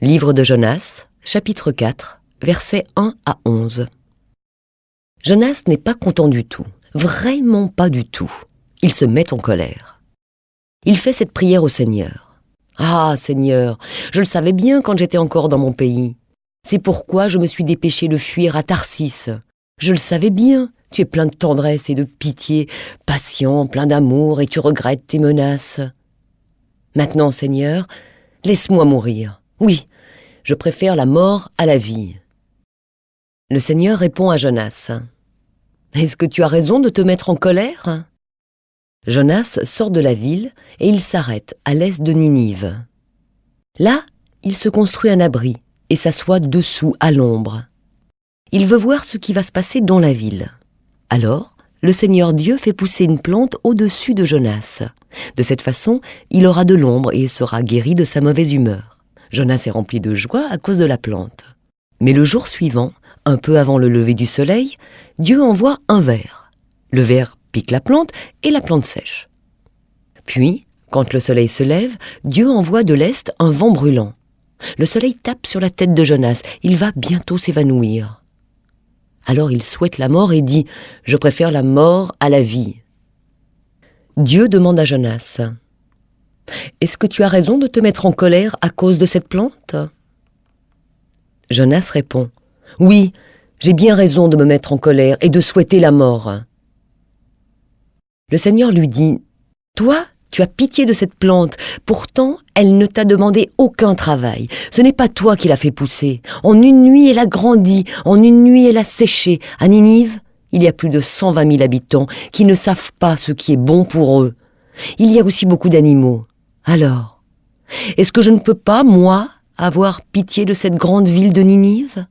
Livre de Jonas, chapitre 4, versets 1 à 11. Jonas n'est pas content du tout, vraiment pas du tout. Il se met en colère. Il fait cette prière au Seigneur. « Ah, Seigneur, je le savais bien quand j'étais encore dans mon pays. C'est pourquoi je me suis dépêché de fuir à Tarsis. Je le savais bien, tu es plein de tendresse et de pitié, patient, plein d'amour, et tu regrettes tes menaces. Maintenant, Seigneur, laisse-moi mourir. Oui, je préfère la mort à la vie. » Le Seigneur répond à Jonas. « Est-ce que tu as raison de te mettre en colère ?» Jonas sort de la ville et il s'arrête à l'est de Ninive. Là, il se construit un abri et s'assoit dessous à l'ombre. Il veut voir ce qui va se passer dans la ville. Alors, le Seigneur Dieu fait pousser une plante au-dessus de Jonas. De cette façon, il aura de l'ombre et sera guéri de sa mauvaise humeur. Jonas est rempli de joie à cause de la plante. Mais le jour suivant, un peu avant le lever du soleil, Dieu envoie un ver. Le ver pique la plante et la plante sèche. Puis, quand le soleil se lève, Dieu envoie de l'est un vent brûlant. Le soleil tape sur la tête de Jonas, il va bientôt s'évanouir. Alors il souhaite la mort et dit « Je préfère la mort à la vie ». Dieu demande à Jonas « Est-ce que tu as raison de te mettre en colère à cause de cette plante ?» Jonas répond « Oui, j'ai bien raison de me mettre en colère et de souhaiter la mort. » Le Seigneur lui dit « Toi, tu as pitié de cette plante, pourtant elle ne t'a demandé aucun travail. Ce n'est pas toi qui l'as fait pousser. En une nuit, elle a grandi, en une nuit, elle a séché. À Ninive, il y a plus de 120 000 habitants qui ne savent pas ce qui est bon pour eux. Il y a aussi beaucoup d'animaux. Alors, est-ce que je ne peux pas, moi, avoir pitié de cette grande ville de Ninive ?»